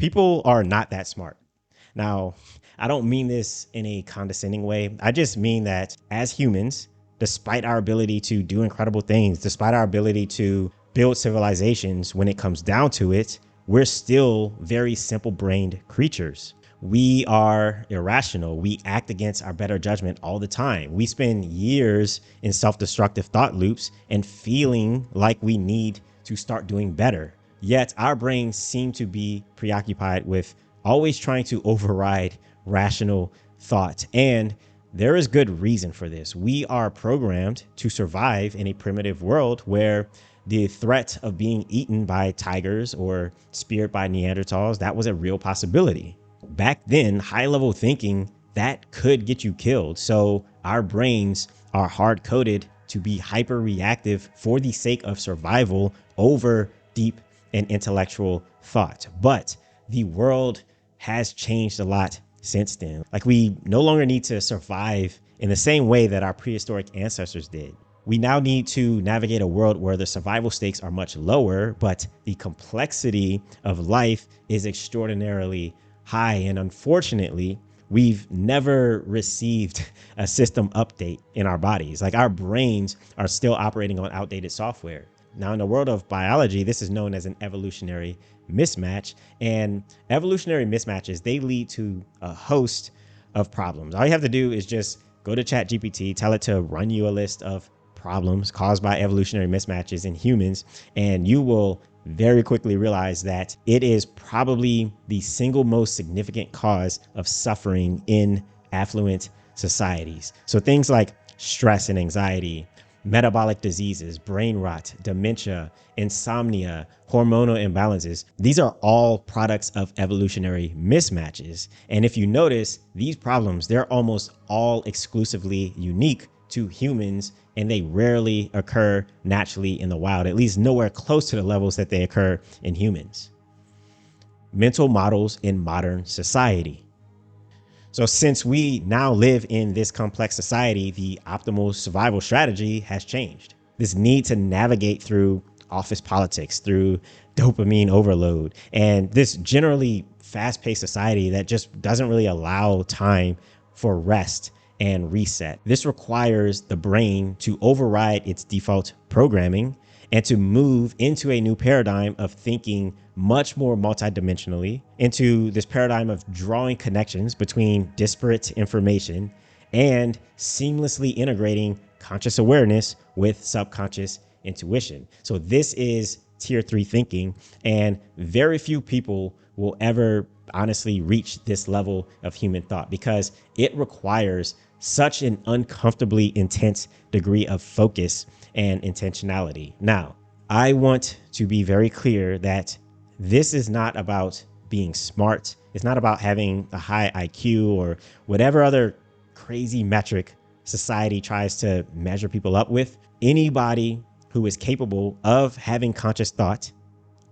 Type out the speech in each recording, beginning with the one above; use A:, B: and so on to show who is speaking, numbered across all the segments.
A: People are not that smart. Now, I don't mean this in a condescending way. I just mean that as humans, despite our ability to do incredible things, despite our ability to build civilizations, when it comes down to it, we're still very simple brained creatures. We are irrational. We act against our better judgment all the time. We spend years in self destructive thought loops and feeling like we need to start doing better. Yet our brains seem to be preoccupied with always trying to override rational thought. And there is good reason for this. We are programmed to survive in a primitive world where the threat of being eaten by tigers or speared by Neanderthals, that was a real possibility. Back then, high level thinking, that could get you killed. So our brains are hard coded to be hyper reactive for the sake of survival over deep and intellectual thought. But the world has changed a lot since then. Like, we no longer need to survive in the same way that our prehistoric ancestors did. We now need to navigate a world where the survival stakes are much lower, but the complexity of life is extraordinarily high. And unfortunately, we've never received a system update in our bodies. Like, our brains are still operating on outdated software. Now, in the world of biology, this is known as an evolutionary mismatch. And evolutionary mismatches, they lead to a host of problems. All you have to do is just go to ChatGPT, tell it to run you a list of problems caused by evolutionary mismatches in humans, and you will very quickly realize that it is probably the single most significant cause of suffering in affluent societies. So things like stress and anxiety, metabolic diseases, brain rot, dementia, insomnia, hormonal imbalances. These are all products of evolutionary mismatches. And if you notice, these problems, they're almost all exclusively unique to humans, and they rarely occur naturally in the wild, at least nowhere close to the levels that they occur in humans. Mental models in modern society. So since we now live in this complex society, the optimal survival strategy has changed. This need to navigate through office politics, through dopamine overload, and this generally fast-paced society that just doesn't really allow time for rest and reset. This requires the brain to override its default programming and to move into a new paradigm of thinking much more multidimensionally, into this paradigm of drawing connections between disparate information and seamlessly integrating conscious awareness with subconscious intuition. So this is tier 3 thinking, and very few people will ever honestly reach this level of human thought because it requires such an uncomfortably intense degree of focus and intentionality. Now, I want to be very clear that this is not about being smart. It's not about having a high IQ or whatever other crazy metric society tries to measure people up with. Anybody who is capable of having conscious thought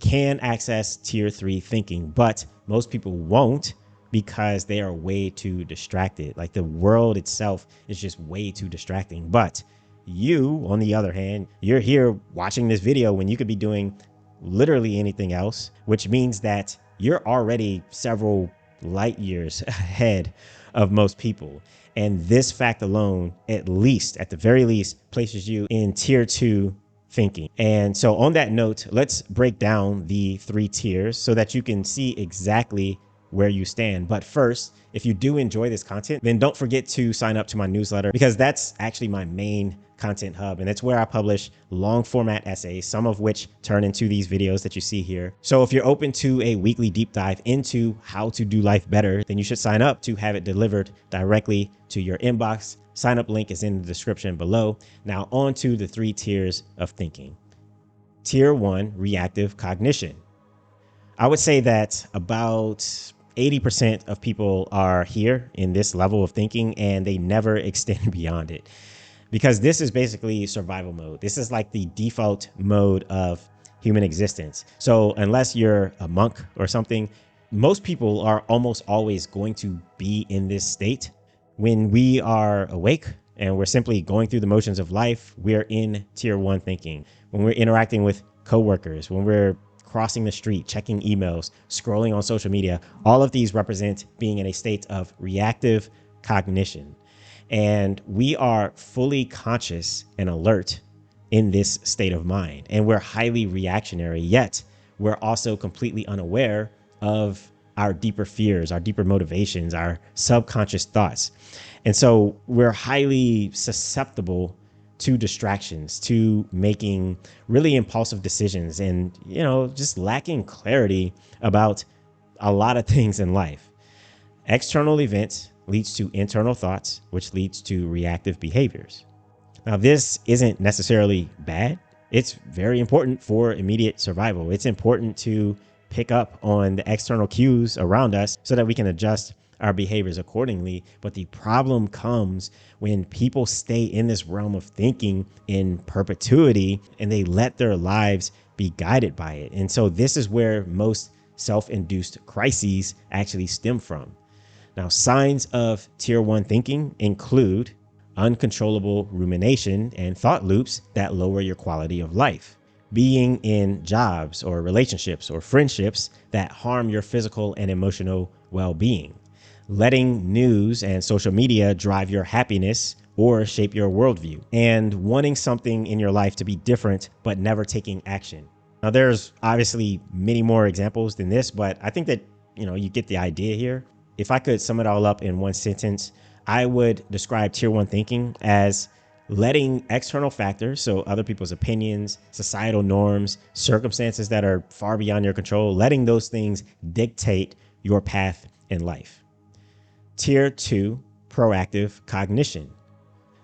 A: can access tier 3 thinking, but most people won't because they are way too distracted. Like, the world itself is just way too distracting. But you, on the other hand, you're here watching this video when you could be doing literally anything else, which means that you're already several light years ahead of most people. And this fact alone, at the very least, places you in tier 2 thinking. And so on that note, let's break down the 3 tiers so that you can see exactly where you stand. But first, if you do enjoy this content, then don't forget to sign up to my newsletter, because that's actually my main content hub. And it's where I publish long format essays, some of which turn into these videos that you see here. So if you're open to a weekly deep dive into how to do life better, then you should sign up to have it delivered directly to your inbox. Sign up link is in the description below. Now on to the 3 tiers of thinking. Tier 1, reactive cognition. I would say that about 80% of people are here in this level of thinking, and they never extend beyond it, because this is basically survival mode. This is like the default mode of human existence. So unless you're a monk or something, most people are almost always going to be in this state. When we are awake and we're simply going through the motions of life, we're in tier 1 thinking. When we're interacting with coworkers, when we're crossing the street, checking emails, scrolling on social media. All of these represent being in a state of reactive cognition. And we are fully conscious and alert in this state of mind. And we're highly reactionary, yet we're also completely unaware of our deeper fears, our deeper motivations, our subconscious thoughts. And so we're highly susceptible to distractions, to making really impulsive decisions and, just lacking clarity about a lot of things in life. External events leads to internal thoughts, which leads to reactive behaviors. Now, this isn't necessarily bad. It's very important for immediate survival. It's important to pick up on the external cues around us so that we can adjust our behaviors accordingly. But the problem comes when people stay in this realm of thinking in perpetuity and they let their lives be guided by it. And so this is where most self-induced crises actually stem from. Now, signs of tier 1 thinking include uncontrollable rumination and thought loops that lower your quality of life, being in jobs or relationships or friendships that harm your physical and emotional well-being, letting news and social media drive your happiness or shape your worldview, and wanting something in your life to be different but never taking action. Now, there's obviously many more examples than this, but I think that you get the idea here. If I could sum it all up in one sentence, I would describe tier 1 thinking as letting external factors, so other people's opinions, societal norms, circumstances that are far beyond your control, letting those things dictate your path in life. Tier 2, proactive cognition.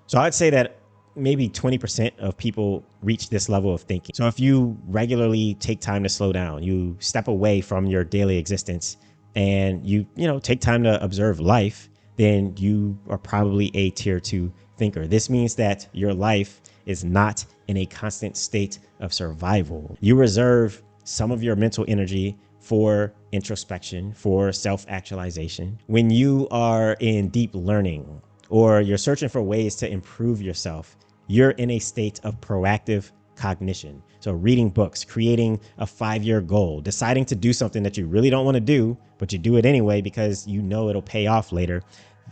A: So I'd say that maybe 20% of people reach this level of thinking. So if you regularly take time to slow down, you step away from your daily existence and you take time to observe life, then you are probably a tier 2 thinker. This means that your life is not in a constant state of survival. You reserve some of your mental energy for introspection, for self-actualization. When you are in deep learning or you're searching for ways to improve yourself, you're in a state of proactive cognition. So reading books, creating a 5-year goal, deciding to do something that you really don't want to do, but you do it anyway because it'll pay off later.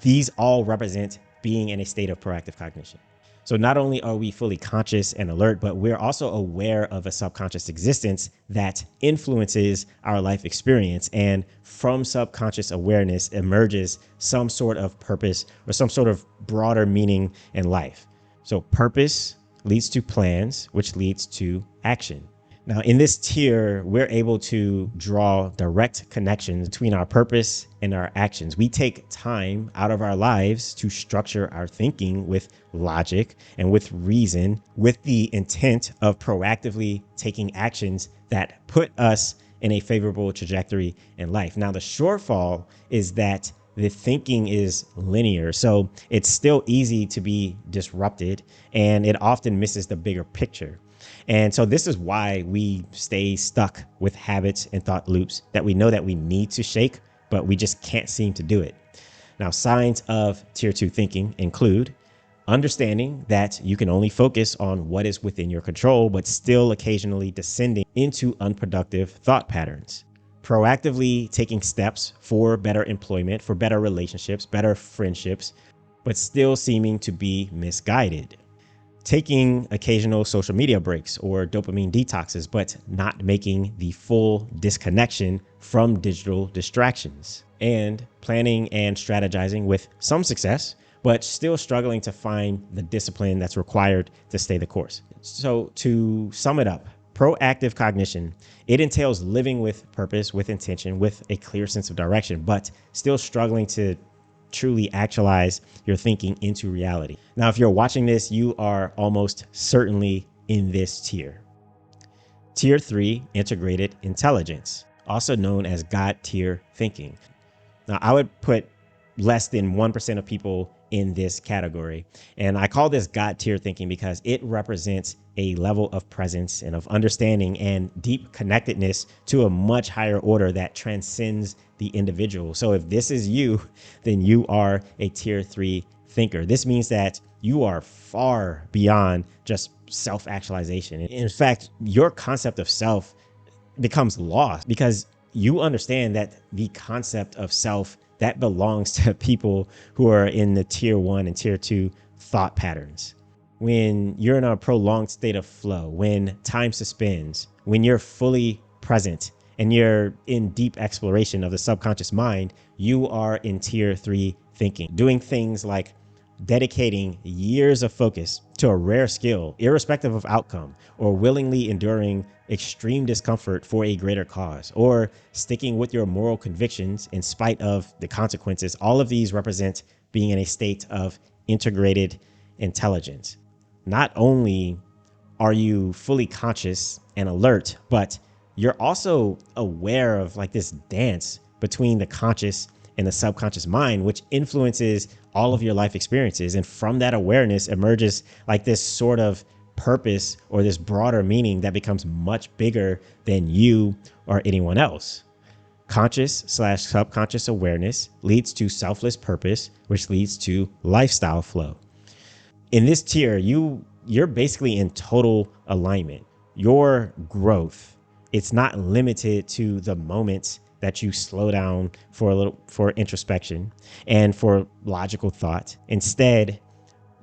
A: These all represent being in a state of proactive cognition. So not only are we fully conscious and alert, but we're also aware of a subconscious existence that influences our life experience. And from subconscious awareness emerges some sort of purpose or some sort of broader meaning in life. So purpose leads to plans, which leads to action. Now, in this tier, we're able to draw direct connections between our purpose and our actions. We take time out of our lives to structure our thinking with logic and with reason, with the intent of proactively taking actions that put us in a favorable trajectory in life. Now, the shortfall is that the thinking is linear, so it's still easy to be disrupted, and it often misses the bigger picture. And so this is why we stay stuck with habits and thought loops that we know that we need to shake, but we just can't seem to do it. Now, signs of tier 2 thinking include understanding that you can only focus on what is within your control, but still occasionally descending into unproductive thought patterns. Proactively taking steps for better employment, for better relationships, better friendships, but still seeming to be misguided. Taking occasional social media breaks or dopamine detoxes, but not making the full disconnection from digital distractions. And planning and strategizing with some success, but still struggling to find the discipline that's required to stay the course. So to sum it up, proactive cognition, it entails living with purpose, with intention, with a clear sense of direction, but still struggling to truly actualize your thinking into reality. Now, if you're watching this, you are almost certainly in this tier. Tier 3, integrated intelligence, also known as God tier thinking. Now, I would put less than 1% of people in this category. And I call this God tier thinking because it represents a level of presence and of understanding and deep connectedness to a much higher order that transcends the individual. So if this is you, then you are a tier 3 thinker. This means that you are far beyond just self-actualization. In fact, your concept of self becomes lost because you understand that the concept of self that belongs to people who are in the tier 1 and tier 2 thought patterns. When you're in a prolonged state of flow, when time suspends, when you're fully present and you're in deep exploration of the subconscious mind, you are in tier 3 thinking, doing things like dedicating years of focus to a rare skill, irrespective of outcome, or willingly enduring extreme discomfort for a greater cause, or sticking with your moral convictions in spite of the consequences. All of these represent being in a state of integrated intelligence. Not only are you fully conscious and alert, but you're also aware of like this dance between the conscious and the subconscious mind, which influences all of your life experiences. And from that awareness emerges like this sort of purpose or this broader meaning that becomes much bigger than you or anyone else. Conscious/subconscious awareness leads to selfless purpose, which leads to lifestyle flow. In this tier, you're basically in total alignment. Your growth, it's not limited to the moments that you slow down for introspection and for logical thought. Instead,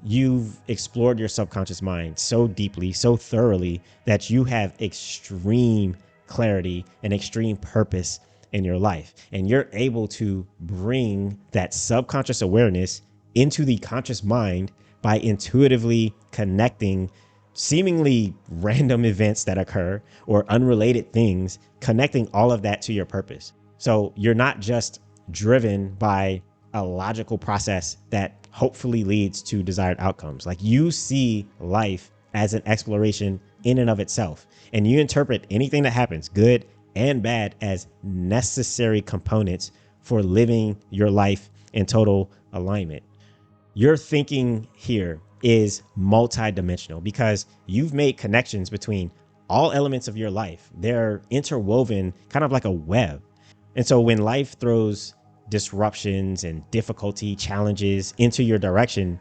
A: you've explored your subconscious mind so deeply, so thoroughly that you have extreme clarity and extreme purpose in your life. And you're able to bring that subconscious awareness into the conscious mind by intuitively connecting seemingly random events that occur or unrelated things, connecting all of that to your purpose. So you're not just driven by a logical process that hopefully leads to desired outcomes. Like, you see life as an exploration in and of itself, and you interpret anything that happens, good and bad, as necessary components for living your life in total alignment. Your thinking here is multidimensional because you've made connections between all elements of your life. They're interwoven kind of like a web. And so when life throws disruptions and difficulty, challenges into your direction,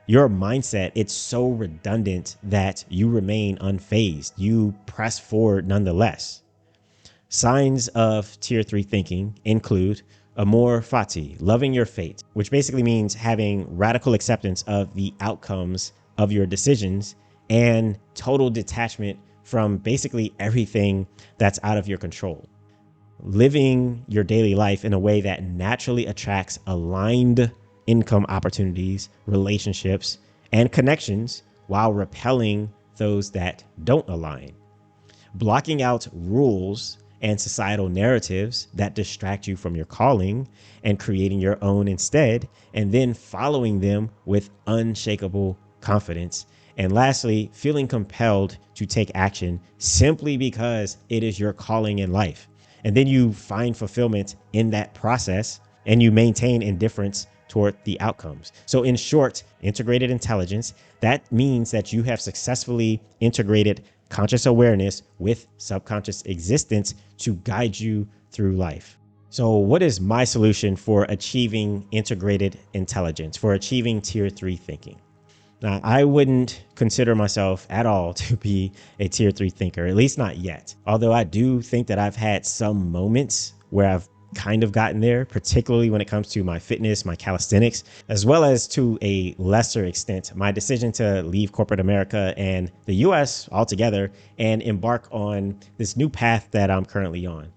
A: your mindset, it's so redundant that you remain unfazed. You press forward nonetheless. Signs of tier 3 thinking include amor fati, loving your fate, which basically means having radical acceptance of the outcomes of your decisions and total detachment from basically everything that's out of your control. Living your daily life in a way that naturally attracts aligned income opportunities, relationships, and connections while repelling those that don't align. Blocking out rules and societal narratives that distract you from your calling and creating your own instead, and then following them with unshakable confidence. And lastly, feeling compelled to take action simply because it is your calling in life. And then you find fulfillment in that process and you maintain indifference toward the outcomes. So in short, integrated intelligence, that means that you have successfully integrated conscious awareness with subconscious existence to guide you through life. So what is my solution for achieving integrated intelligence, for achieving tier 3 thinking? Now, I wouldn't consider myself at all to be a tier 3 thinker, at least not yet. Although I do think that I've had some moments where I've kind of gotten there, particularly when it comes to my fitness, my calisthenics, as well as to a lesser extent, my decision to leave corporate America and the US altogether and embark on this new path that I'm currently on.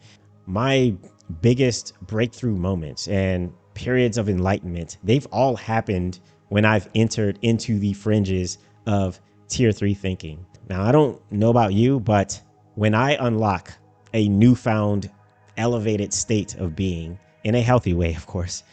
A: My biggest breakthrough moments and periods of enlightenment, they've all happened when I've entered into the fringes of tier 3 thinking. Now, I don't know about you, but when I unlock a newfound elevated state of being, in a healthy way, of course,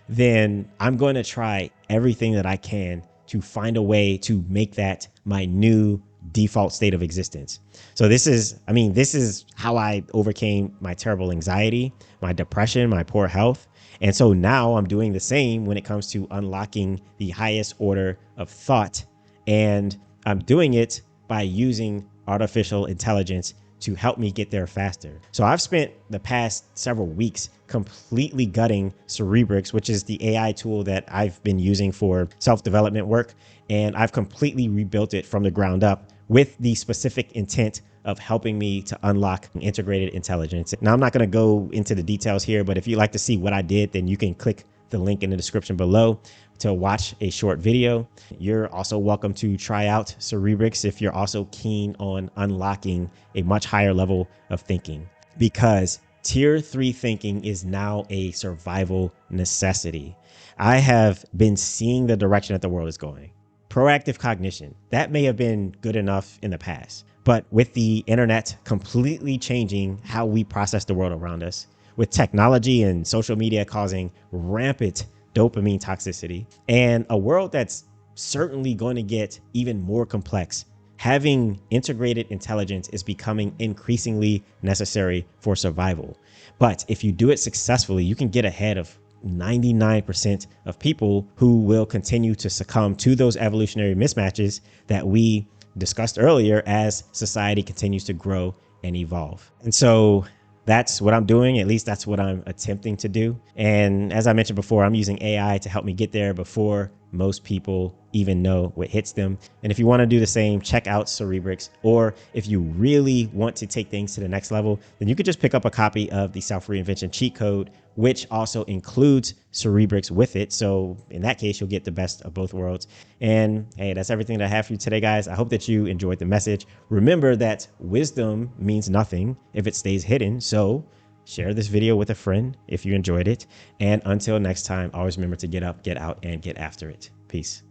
A: then I'm going to try everything that I can to find a way to make that my new default state of existence. So this is how I overcame my terrible anxiety, my depression, my poor health. And so now I'm doing the same when it comes to unlocking the highest order of thought. And I'm doing it by using artificial intelligence to help me get there faster. So I've spent the past several weeks completely gutting Cerebrix, which is the AI tool that I've been using for self-development work. And I've completely rebuilt it from the ground up with the specific intent of helping me to unlock integrated intelligence. Now, I'm not going to go into the details here, but if you'd like to see what I did, then you can click the link in the description below to watch a short video. You're also welcome to try out Cerebrix if you're also keen on unlocking a much higher level of thinking, because tier 3 thinking is now a survival necessity. I have been seeing the direction that the world is going. Proactive cognition, that may have been good enough in the past, but with the internet completely changing how we process the world around us, with technology and social media causing rampant dopamine toxicity, and a world that's certainly going to get even more complex, having integrated intelligence is becoming increasingly necessary for survival. But if you do it successfully, you can get ahead of 99% of people who will continue to succumb to those evolutionary mismatches that we discussed earlier as society continues to grow and evolve. And so that's what I'm doing. At least that's what I'm attempting to do. And as I mentioned before, I'm using AI to help me get there before most people even know what hits them. And if you want to do the same, check out Cerebrix. Or if you really want to take things to the next level, then you could just pick up a copy of the Self-Reinvention Cheat Code, which also includes Cerebrix with it. So in that case, you'll get the best of both worlds. And hey, that's everything that I have for you today, guys. I hope that you enjoyed the message. Remember that wisdom means nothing if it stays hidden. So share this video with a friend if you enjoyed it. And until next time, always remember to get up, get out, and get after it. Peace.